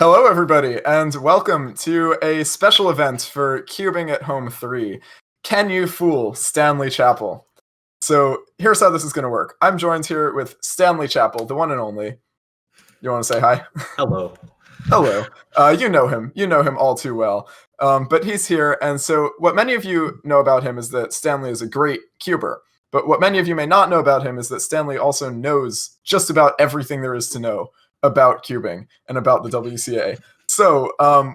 Hello, everybody, and welcome to a special event for Cubing at Home 3. Can you fool Stanley Chapel? So here's how this is going to work. I'm joined here with Stanley Chapel, the one and only. You want to say hi? Hello. Hello. You know him. You know him all too well. But he's here, and so what many of you know about him is that Stanley is a great cuber. But what many of you may not know about him is that Stanley also knows just about everything there is to know about cubing and about the WCA. So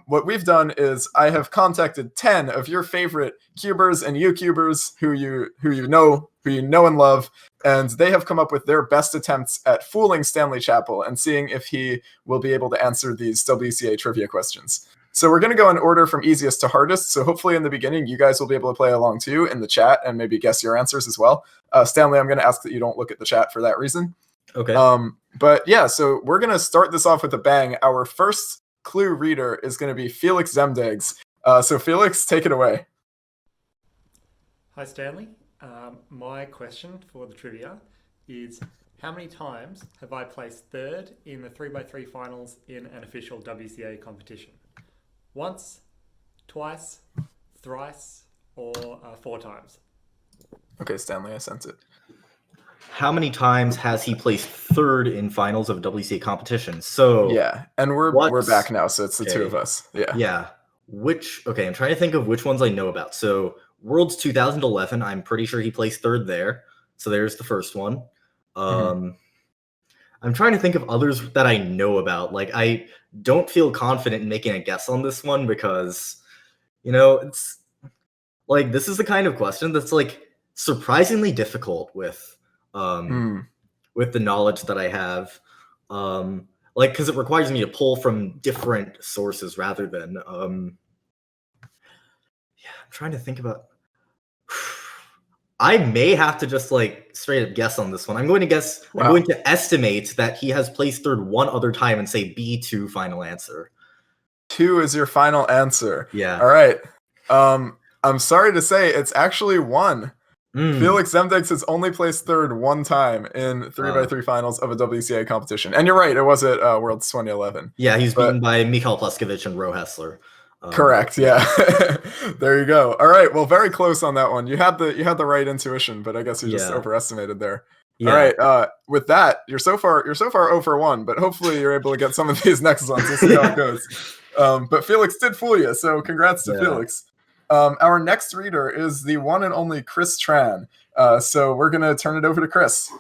what we've done is I have contacted 10 of your favorite cubers and YouTubers who you know and love, and they have come up with their best attempts at fooling Stanley Chapel and seeing if he will be able to answer these WCA trivia questions. So we're going to go in order from easiest to hardest. So hopefully in the beginning, you guys will be able to play along too in the chat and maybe guess your answers as well. Stanley, I'm going to ask that you don't look at the chat for that reason. Okay. But yeah, so we're going to start this off with a bang. Our first clue reader is going to be Feliks Zemdegs. So Feliks, take it away. Hi, Stanley. My question for the trivia is, how many times have I placed third in the 3x3 finals in an official WCA competition? Once, twice, thrice, or 4 times? Okay, Stanley, I sent it. How many times has he placed third in finals of WCA competition? So yeah, and we're back now, so it's the two of us. Yeah. I'm trying to think of which ones I know about. So Worlds 2011, I'm pretty sure he placed third there. So there's the first one. I'm trying to think of others that I know about. Like, I don't feel confident in making a guess on this one because, it's like, this is the kind of question that's like surprisingly difficult with the knowledge that I have, because it requires me to pull from different sources rather than, I'm trying to think about. I may have to just straight up guess on this one. I'm going to guess. Wow. I'm going to estimate that he has placed third one other time and say B2 final answer. 2 is your final answer. Yeah. All right. I'm sorry to say it's actually 1. Feliks Zemdegs has only placed third one time in 3x3 finals of a WCA competition. And you're right, it was at Worlds 2011. Yeah, he's beaten by Mikhail Pleskevich and Ro Hessler. Correct, yeah. There you go. All right, well, very close on that one. You had the right intuition, but I guess you just overestimated there. Yeah. All right, with that, you're so far 0 for 1, but hopefully you're able to get some of these next ones. We'll see how it goes. But Feliks did fool you, so congrats to Feliks. Our next reader is the one and only Chris Tran. So we're going to turn it over to Chris.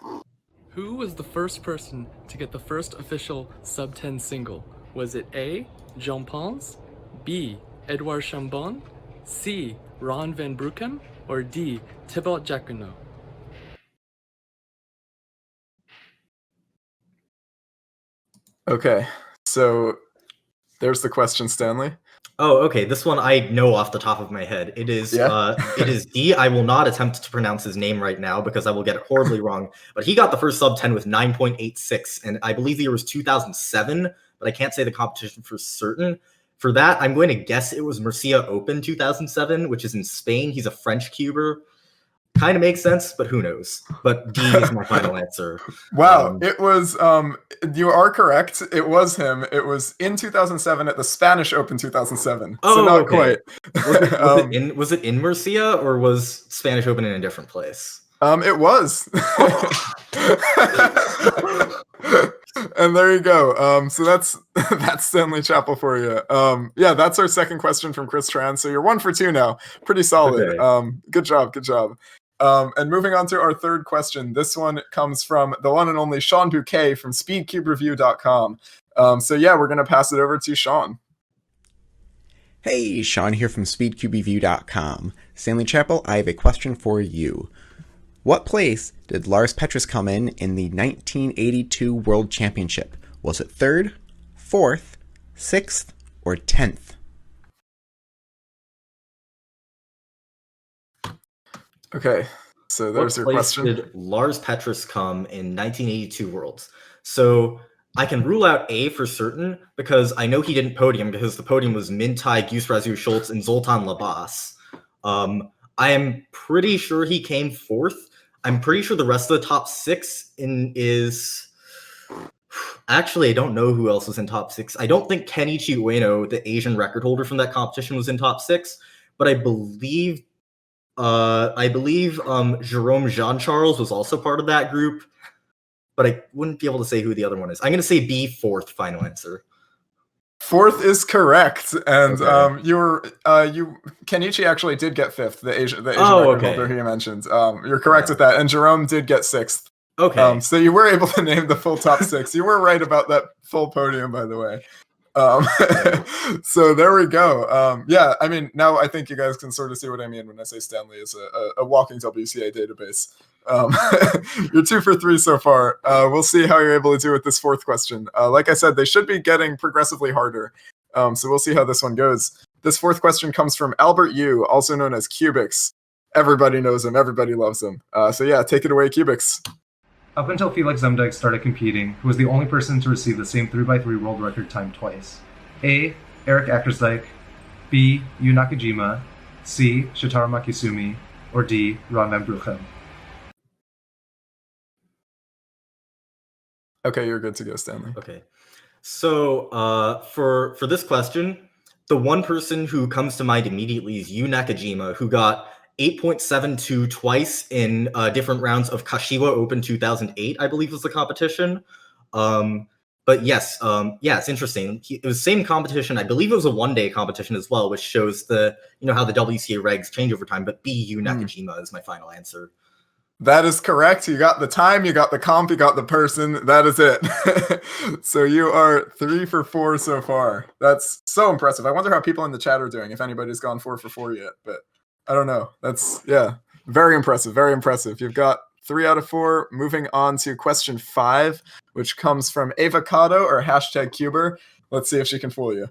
Who was the first person to get the first official sub-10 single? Was it A, Jean Pons, B, Edouard Chambon, C, Ron van Broekem, or D, Thibaut Jacquinot? Okay, so there's the question, Stanley. Oh, okay. This one I know off the top of my head. It is it is D. I will not attempt to pronounce his name right now because I will get it horribly wrong. But he got the first sub 10 with 9.86, and I believe the year was 2007, but I can't say the competition for certain. For that, I'm going to guess it was Murcia Open 2007, which is in Spain. He's a French cuber. Kind of makes sense, but who knows? But D is my final answer. Wow, it was, you are correct. It was him. It was in 2007 at the Spanish Open 2007. Oh, so not okay. Quite. Was it in Murcia or was Spanish Open in a different place? It was. And there you go. So that's Stanley Chapel for you. Yeah, that's our second question from Chris Tran. So you're 1 for 2 now. Pretty solid. Okay. Good job. And moving on to our third question. This one comes from the one and only Sean Bouquet from SpeedCubeReview.com. So yeah, we're going to pass it over to Sean. Hey, Sean here from SpeedCubeReview.com. Stanley Chapel, I have a question for you. What place did Lars Petrus come in the 1982 World Championship? Was it 3rd, 4th, 6th, or 10th? Okay, so there's your question. What place did Lars Petrus come in 1982 Worlds? So I can rule out A for certain because I know he didn't podium because the podium was Mintai, Gusrazu Schultz, and Zoltan Labas. I am pretty sure he came 4th. I'm pretty sure the rest of the top 6 is Actually, I don't know who else was in top 6. I don't think Kenichi Ueno, the Asian record holder from that competition, was in top 6, but I believe Jerome Jean Charles was also part of that group, but I wouldn't be able to say who the other one is. I'm going to say B, fourth final answer. Fourth is correct, and Okay. Kenichi actually did get fifth. The Asian record holder he mentioned. You're correct with that, and Jerome did get sixth. Okay. So you were able to name the full top 6. You were right about that full podium, by the way. So there we go. Yeah, I mean, now I think you guys can sort of see what I mean when I say Stanley is a walking WCA database. You're 2 for 3 so far. We'll see how you're able to do with this fourth question. Like I said, they should be getting progressively harder. So we'll see how this one goes. This fourth question comes from Albert Yu, also known as Cubics. Everybody knows him. Everybody loves him. So yeah, take it away, Cubics. Up until Feliks Zemdegs started competing, who was the only person to receive the same 3x3 world record time twice. A. Eric Ackersdyke, B. Yu Nakajima, C. Shotaro Makisumi, or D. Ron van Bruchem. Okay, you're good to go, Stanley. Okay. So for this question, the one person who comes to mind immediately is Yu Nakajima, who got 8.72 twice in different rounds of Kashiwa Open 2008, I believe was the competition. But yes, it's interesting. It was the same competition. I believe it was a one-day competition as well, which shows how the WCA regs change over time. But B, Yu Nakajima is my final answer. That is correct. You got the time, you got the comp, you got the person. That is it. So you are 3 for 4 so far. That's so impressive. I wonder how people in the chat are doing, if anybody's gone 4 for 4 yet. But I don't know. That's, very impressive. Very impressive. You've got 3 out of 4. Moving on to question 5, which comes from Avocado or #Cuber. Let's see if she can fool you.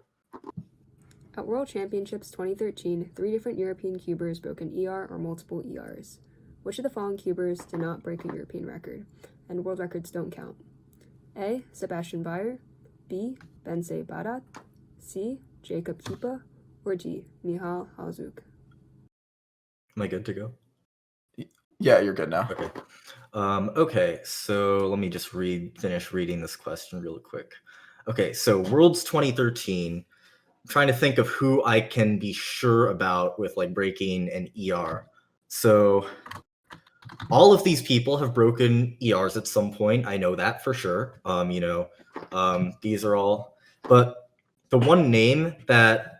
At World Championships 2013, 3 different European cubers broke an ER or multiple ERs. Which of the following cubers did not break a European record? And world records don't count. A. Sebastian Weyer, B. Bensei Barat, C. Jacob Kipa, or D. Michal Halzuk. Am I good to go? Yeah, you're good now. Okay. Okay, so let me just finish reading this question real quick. Okay, so Worlds 2013. I'm trying to think of who I can be sure about with breaking an ER. So all of these people have broken ERs at some point. I know that for sure. These are all, but the one name that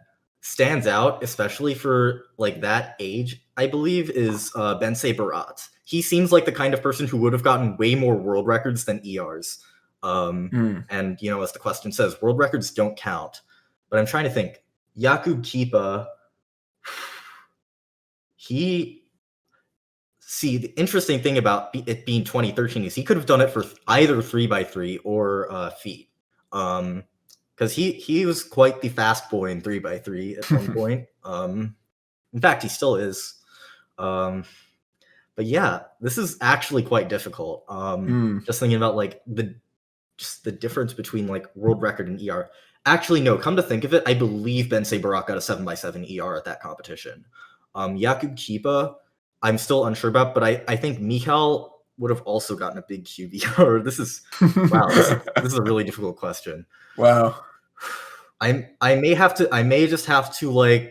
stands out, especially for that age, I believe, is Bensei Barat. He seems like the kind of person who would have gotten way more world records than ERs. And as the question says, world records don't count. But I'm trying to think. Jakub Kipa, the interesting thing about it being 2013 is he could have done it for either 3x3 or feet. Because he was quite the fast boy in 3x3 at one point. In fact, he still is. But yeah, this is actually quite difficult. Just thinking about the difference between world record and ER. Actually, no, come to think of it, I believe Bensei Barak got a 7x7 ER at that competition. Jakub Kipa, I'm still unsure about, but I think Michal would have also gotten a big QBR. This is this is a really difficult question. Wow. I may just have to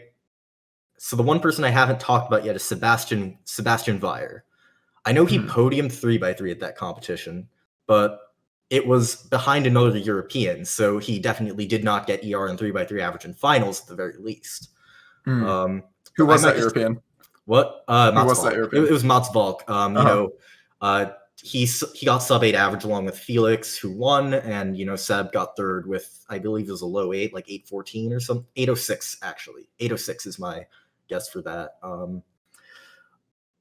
so the one person I haven't talked about yet is Sebastian Weyer. I know he podiumed 3x3 at that competition, but it was behind another European, so he definitely did not get ER and 3x3 average in finals at the very least. Who was that European? What? Who was that European? It was Mats Valk. He got sub 8 average along with Feliks, who won, and Seb got third with, I believe it was a low 8, 814 or something. 806 actually. 806 is my guess for that.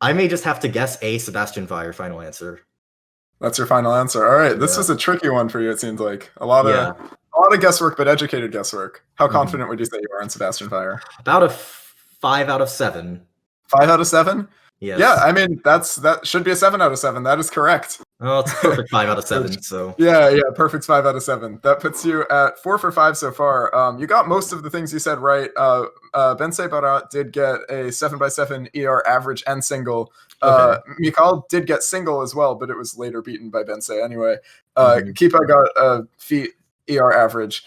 I may just have to guess A, Sebastian Weyer. Final answer. That's your final answer. All right. This was a tricky one for you. It seems like a lot of guesswork, but educated guesswork. How confident would you say you are in Sebastian Weyer? About a 5 out of 7. 5 out of 7? Yes. Yeah, I mean that should be a 7 out of 7. That is correct. Oh, it's a perfect 5 out of 7. So Yeah, perfect 5 out of 7. That puts you at 4 for 5 so far. You got most of the things you said right. Bensei Barat did get a 7x7 ER average and single. Mikal did get single as well, but it was later beaten by Bensei anyway. Kipa got a feet ER average.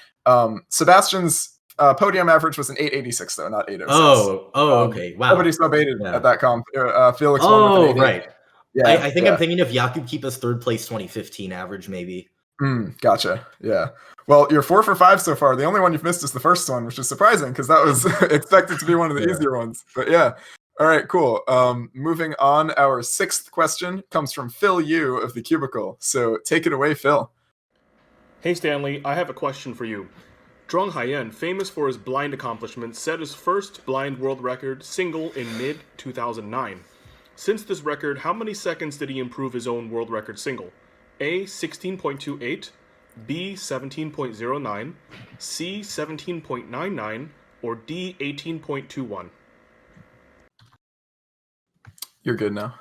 Sebastian's podium average was an 886 though, not 806. Okay. Wow. Nobody subbaited at that comp. Felix won with an 886. Right. Yeah, I think I'm thinking of Jakub Kipa's third place 2015 average, maybe. Gotcha. Yeah. Well, you're 4 for 5 so far. The only one you've missed is the first one, which is surprising because that was expected to be one of the easier ones. But yeah. All right, cool. Moving on, our 6th question comes from Phil Yu of the Cubicle. So take it away, Phil. Hey Stanley, I have a question for you. Zhuang Haiyan, famous for his blind accomplishments, set his first blind world record single in mid-2009. Since this record, how many seconds did he improve his own world record single? A. 16.28, B. 17.09, C. 17.99, or D. 18.21? You're good now.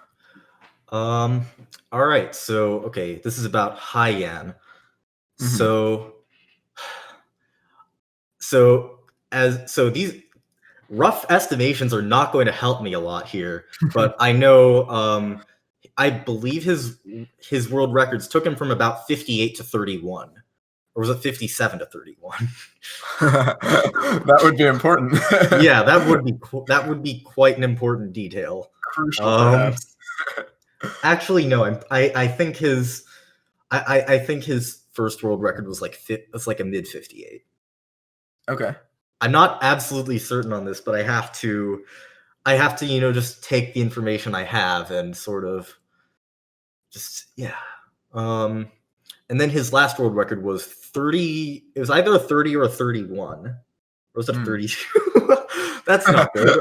All right. So, okay, this is about Haiyan. So these rough estimations are not going to help me a lot here, but I know I believe his world records took him from about 58 to 31, or was it 57 to 31? That would be important. Yeah, that would be quite an important detail. Crucial, perhaps. Actually, no. I think his first world record was like a mid 58. Okay. I'm not absolutely certain on this, but I have to just take the information I have and sort of just and then his last world record was 30. It was either a 30 or a 31. Or was it a 32? That's not good.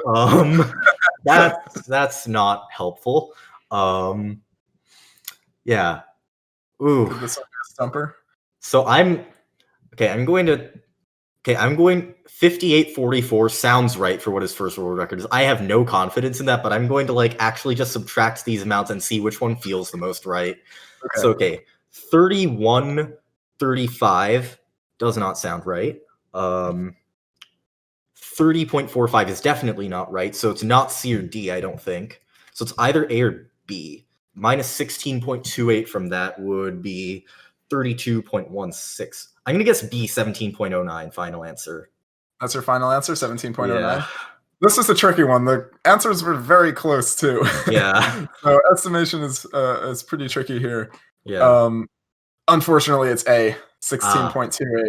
That's not helpful. Yeah. Ooh. Did this one be a stumper? So I'm going 58.44 sounds right for what his first world record is. I have no confidence in that, but I'm going to actually just subtract these amounts and see which one feels the most right. Okay. So 31.35 does not sound right. 30.45 is definitely not right, so it's not C or D, I don't think. So it's either A or B. Minus 16.28 from that would be 32.16. I'm going to guess B, 17.09, final answer. That's your final answer, 17.09? Yeah. This is a tricky one. The answers were very close, too. Yeah. So estimation is pretty tricky here. Yeah. Unfortunately, it's A, 16.28.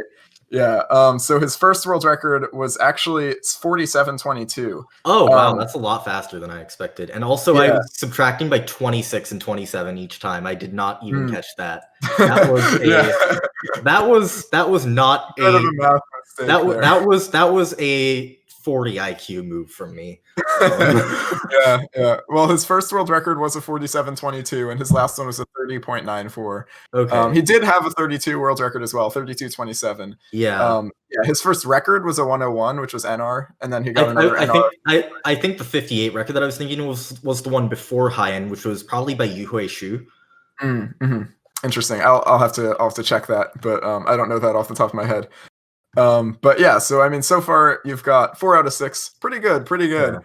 Yeah. So his first world record was actually 47.22. Oh, wow. That's a lot faster than I expected. And also, I was subtracting by 26 and 27 each time. I did not even catch that. That was that was not a math mistake. That was a 40 IQ move from me. Yeah. Well, his first world record was a 47.22, and his last one was a 30.94. Okay. He did have a 32 world record as well, 32.27. Yeah. His first record was a 101, which was NR, and then he got another NR. I think the 58 record that I was thinking was the one before Haiyan, which was probably by Yu Hui Shu. Interesting. I'll have to check that, but I don't know that off the top of my head. But yeah, so I mean, so far you've got 4 out of 6. Pretty good. Yeah.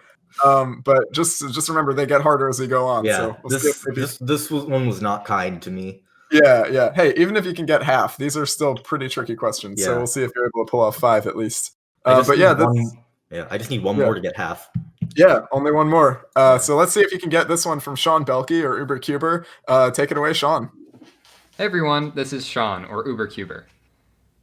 But just remember, they get harder as we go on. Yeah. So this one was not kind to me. Yeah. Hey, even if you can get half, these are still pretty tricky questions. Yeah. So we'll see if you're able to pull off 5 at least. I just need one more to get half. Yeah, only one more. So let's see if you can get this one from Sean Belke or Uber Cuber. Take it away, Sean. Hey everyone, this is Sean or Uber Cuber.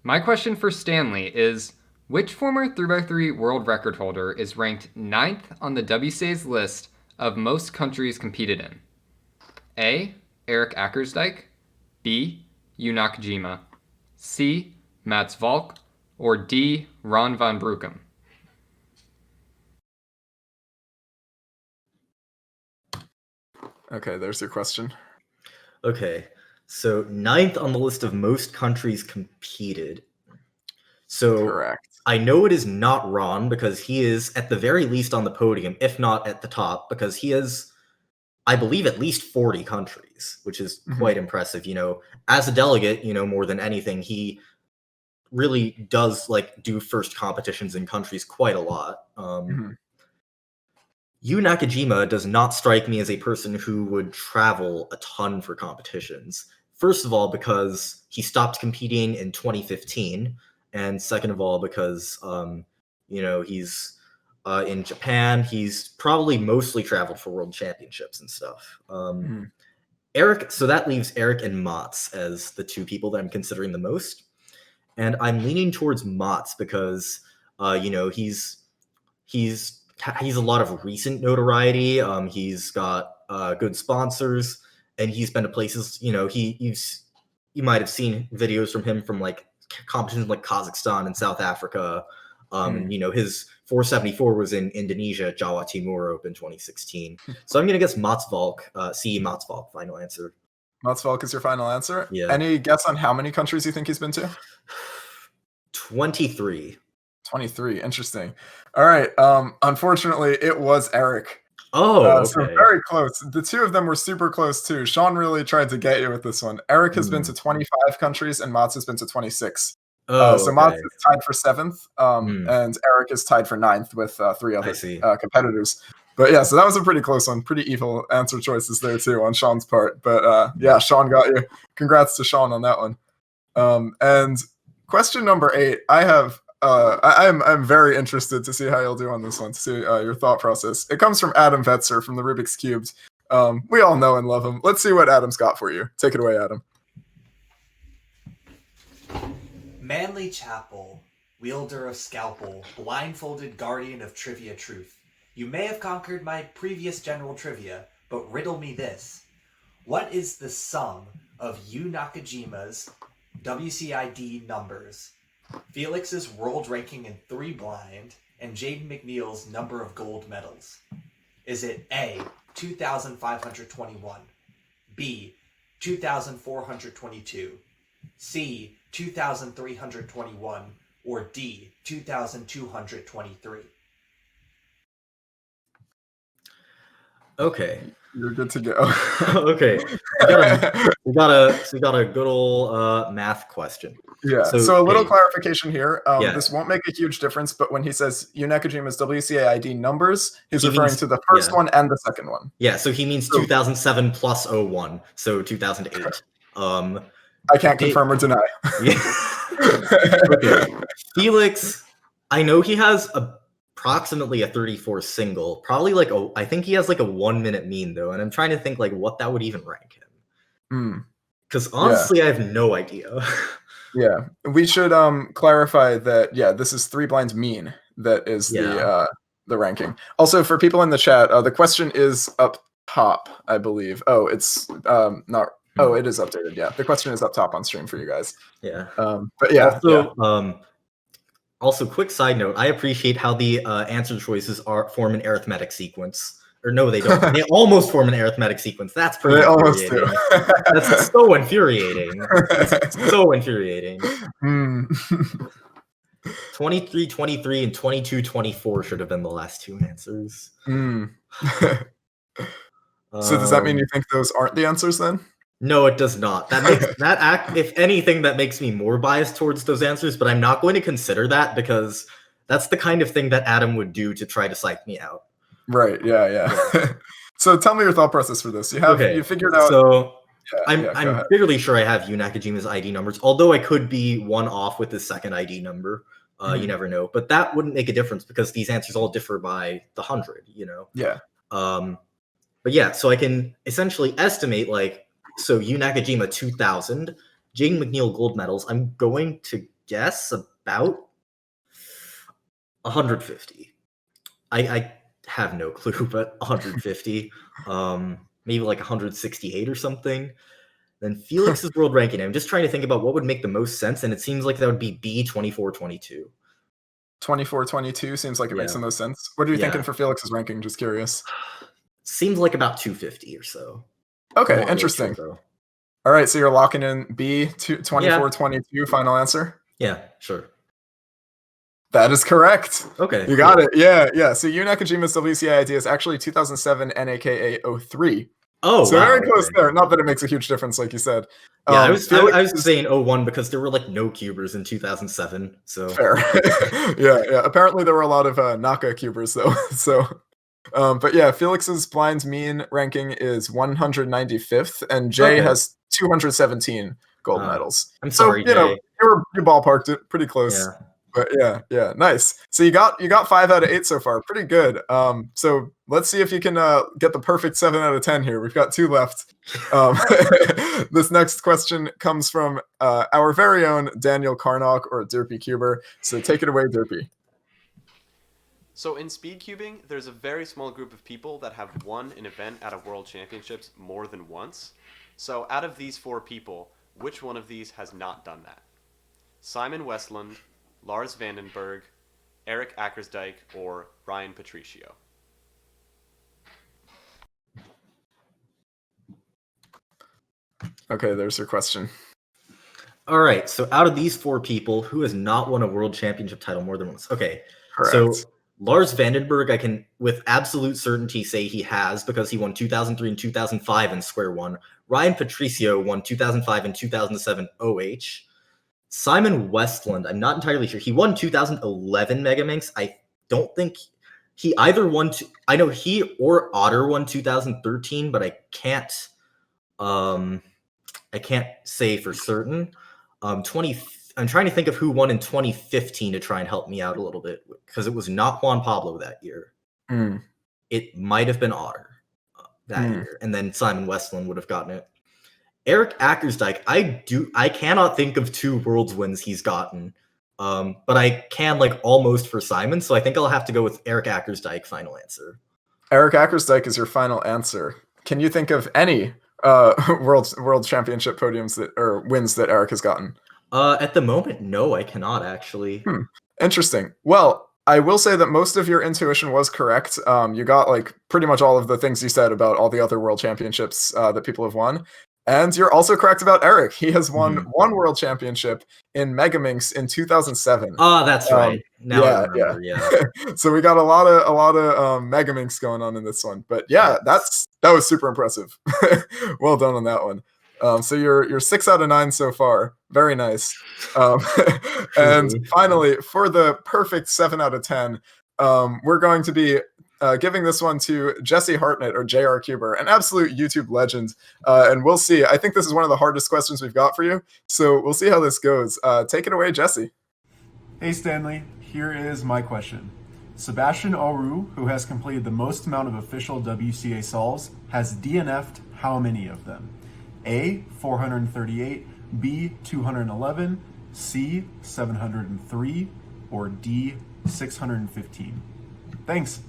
My question for Stanley is, which former 3x3 world record holder is ranked 9th on the WCA's list of most countries competed in? A. Erik Ackersdijk, B. Yu Nakajima, C. Mats Valk, or D. Ron van Broekem? Okay, there's your question. Okay. So 9th on the list of most countries competed. So correct. I know it is not Ron because he is at the very least on the podium, if not at the top, because he has I believe, at least 40 countries, which is quite impressive. As a delegate, more than anything, he really does do first competitions in countries quite a lot. Yu Nakajima does not strike me as a person who would travel a ton for competitions. First of all, because he stopped competing in 2015, and second of all, because he's in Japan. He's probably mostly traveled for world championships and stuff. Eric, so that leaves Eric and Mats as the two people that I'm considering the most, and I'm leaning towards Mats because he's a lot of recent notoriety. He's got good sponsors, and he's been to places. You might have seen videos from him from competitions like Kazakhstan and South Africa. His 474 was in Indonesia, Jawa Timur Open 2016. So I'm gonna guess Mats Valk. Mats Valk. Final answer. Mats Valk is your final answer. Yeah. Any guess on how many countries you think he's been to? 23. 23. Interesting. All right. Unfortunately, it was Eric. Oh, okay. So very close. The two of them were super close too. Sean really tried to get you with this one. Eric has been to 25 countries, and Mats has been to 26. So Mats is tied for 7th, and Eric is tied for 9th with 3 other competitors. But yeah, so that was a pretty close one. Pretty evil answer choices there too on Sean's part. But yeah, Sean got you. Congrats to Sean on that one. And question number 8, I'm very interested to see how you'll do on this one, to see your thought process. It comes from Adam Vetzer from the Rubik's Cubed. We all know and love him. Let's see what Adam's got for you. Take it away, Adam. Stanley Chapel, wielder of scalpel, blindfolded guardian of trivia truth. You may have conquered my previous general trivia, but riddle me this. What is the sum of Yu Nakajima's WCID numbers, Feliks's world ranking in 3 blind, and Jaden McNeil's number of gold medals? Is it A, 2,521, B, 2,422, C, 2,321, or D, 2,223? Okay. You're good to go. Okay. We got a good old math question. Yeah. So a little clarification here. This won't make a huge difference, but when he says Yu Nakajima's WCAID numbers, he's referring to the first one and the second one. Yeah, so he means 2007 plus 01, so 2008. I can't confirm or deny. Okay. Feliks, I know he has approximately a 34 single, probably I think he has a 1 minute mean though, and I'm trying to think what that would even rank him. Because honestly, I have no idea. Yeah, we should clarify that. Yeah, this is 3 blinds mean. That is the ranking. Also, for people in the chat, the question is up top, I believe. Oh, it's not. Oh, it is updated. Yeah, the question is up top on stream for you guys. Yeah. But yeah. Also, quick side note: I appreciate how the answer choices form an arithmetic sequence. Or no, they don't. They almost form an arithmetic sequence. That's pretty infuriating. That's so infuriating. That's so infuriating. 23, 23, and 22, 24 should have been the last 2 answers. So does that mean you think those aren't the answers then? No, it does not. That makes if anything, that makes me more biased towards those answers, but I'm not going to consider that because that's the kind of thing that Adam would do to try to psych me out. Right. Yeah. So tell me your thought process for this. You figured out. So I'm fairly sure I have Yu Nakajima's ID numbers, although I could be one off with his second ID number. You never know, but that wouldn't make a difference because these answers all differ by the 100. Yeah. But yeah, so I can essentially estimate so Yu Nakajima 2000, Jaden McNeil gold medals. I'm going to guess about 150. I have no clue, but 150, maybe 168 or something. Then Feliks's world ranking. I'm just trying to think about what would make the most sense, and it seems like that would be B 2422. 2422 seems like it makes the most sense. What are you thinking for Feliks's ranking? Just curious. Seems like about 250 or so. Okay, interesting. Sure, all right, so you're locking in B 2422. Final answer. Yeah, sure. That is correct. Okay. You got it. Yeah. So Yu Nakajima's WCI ID is actually 2007 NAKA 03. Oh, So wow, very close okay. there. Not that it makes a huge difference, like you said. Yeah, I was Feliks saying 01 because there were like no cubers in 2007. So fair. Yeah. Apparently there were a lot of Naka cubers though. So, but yeah, Felix's blind mean ranking is 195th, and Jay Okay. has 217 gold medals. I'm sorry, so, Jay. you ballparked it pretty close. Yeah. But yeah, nice. So you got 5 out of 8 so far, pretty good. So let's see if you can get the perfect 7 out of 10 here. We've got 2 left. This next question comes from our very own Daniel Carnock, or Derpy Cuber. So take it away, Derpy. So in speed cubing, there's a very small group of people that have won an event at a World Championships more than once. So out of these 4 people, which one of these has not done that? Simon Westland, Lars Vandenberg, Eric Ackersdijk, or Ryan Patricio? Okay, there's your question. All right. So out of these 4 people, who has not won a world championship title more than once? Okay. Correct. So Lars Vandenberg, I can with absolute certainty say he has, because he won 2003 and 2005 in Square One. Ryan Patricio won 2005 and 2007 OH. Simon Westland, I'm not entirely sure. He won 2011 Megaminx. I don't think he either won. I know he or Otter won 2013, but I can't say for certain. I'm trying to think of who won in 2015 to try and help me out a little bit, because it was not Juan Pablo that year. It might have been Otter that year, and then Simon Westland would have gotten it. Eric Ackersdijk, I cannot think of 2 Worlds wins he's gotten, but I can almost for Simon, so I think I'll have to go with Eric Ackersdijk. Final answer. Eric Ackersdijk is your final answer. Can you think of any world championship podiums or wins that Eric has gotten? At the moment, no, I cannot actually. Interesting. Well, I will say that most of your intuition was correct. You got pretty much all of the things you said about all the other world championships that people have won. And you're also correct about Eric. He has won 1 world championship in Megaminx in 2007. Oh, that's right. Now I remember, yeah. So we got a lot of Megaminx going on in this one. But yeah, that was super impressive. Well done on that one. So you're 6 out of 9 so far. Very nice. And finally, for the perfect 7 out of 10, we're going to be giving this one to Jesse Hartnett, or JR Cuber, an absolute YouTube legend. And we'll see. I think this is one of the hardest questions we've got for you. So we'll see how this goes. Take it away, Jesse. Hey, Stanley. Here is my question. Sebastian Aru, who has completed the most amount of official WCA solves, has DNF'd how many of them? A, 438, B, 211, C, 703, or D, 615? Thanks.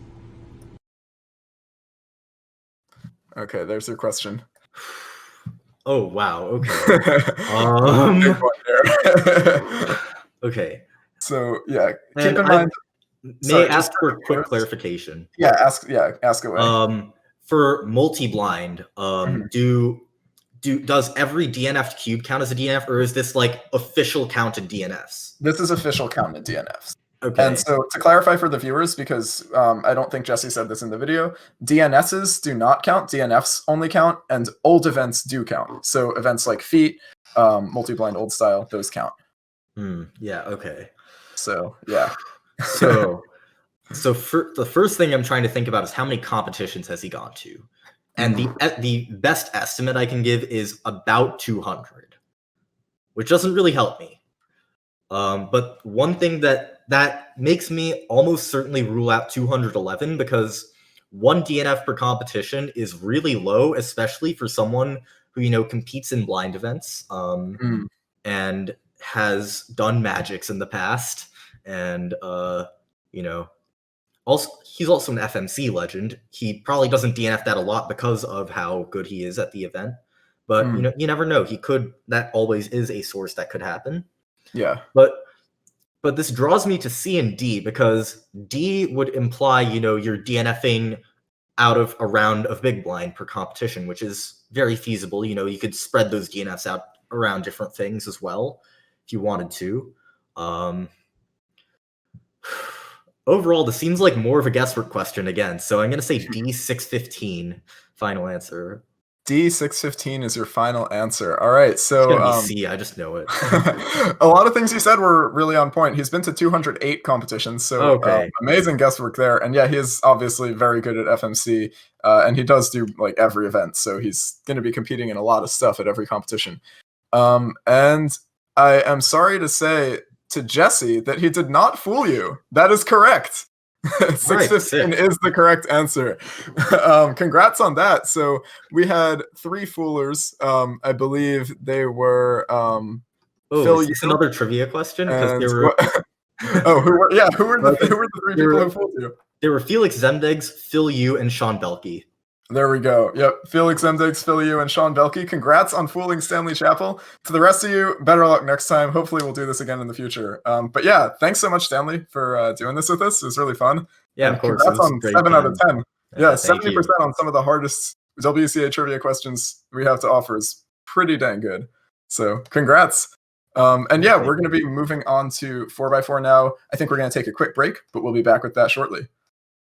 Okay, there's your question. Oh, wow. Okay. Big one there. Okay. So, yeah, keep And in mind. May I ask for a quick clarification? Yeah, ask away. For multi-blind, does every DNF cube count as a DNF, or is this official counted DNFs? This is official counted DNFs. Okay. And so to clarify for the viewers, because I don't think Jesse said this in the video, DNSs do not count, DNFs only count, and old events do count. So events like feet, multi-blind old style, those count. Yeah, okay. So, yeah. So for the first thing I'm trying to think about is how many competitions has he gone to? And the best estimate I can give is about 200, which doesn't really help me. But one thing that makes me almost certainly rule out 211, because 1 DNF per competition is really low, especially for someone who, competes in blind events and has done magics in the past. And, also, he's also an FMC legend. He probably doesn't DNF that a lot because of how good he is at the event. But, you never know. That always is a source that could happen. Yeah. But this draws me to C and D, because D would imply, you're DNFing out of a round of big blind per competition, which is very feasible. You could spread those DNFs out around different things as well if you wanted to. Overall, this seems like more of a guesswork question again, so I'm going to say D615, final answer. D615 is your final answer. All right, It's so gonna be C. I just know it. a lot of things you said were really on point. He's been to 208 competitions, so Okay. amazing guesswork there. And yeah, he is obviously very good at FMC, and he does do like every event, so he's going to be competing in a lot of stuff at every competition. And I am sorry to say to Jesse that he did not fool you. That is correct. 615 is the correct answer. Congrats on that. So we had 3 foolers. I believe they were Phil, is this another trivia question? Because and who were the 3 people who fooled you? There were Feliks, Zemdegs, Phil Yu, and Sean Belke. There we go. Yep. Feliks, Zemdegs, Phil Yu, and Sean Belke. Congrats on fooling Stanley Chapel. To the rest of you, better luck next time. Hopefully we'll do this again in the future. But yeah, thanks so much, Stanley, for doing this with us. It was really fun. Yeah, and of course. Congrats on 7 out of 10. Yeah, 70% you. on some of the hardest WCA trivia questions we have to offer is pretty dang good. So congrats. And yeah, we're going to be moving on to 4x4 now. I think we're going to take a quick break, but we'll be back with that shortly.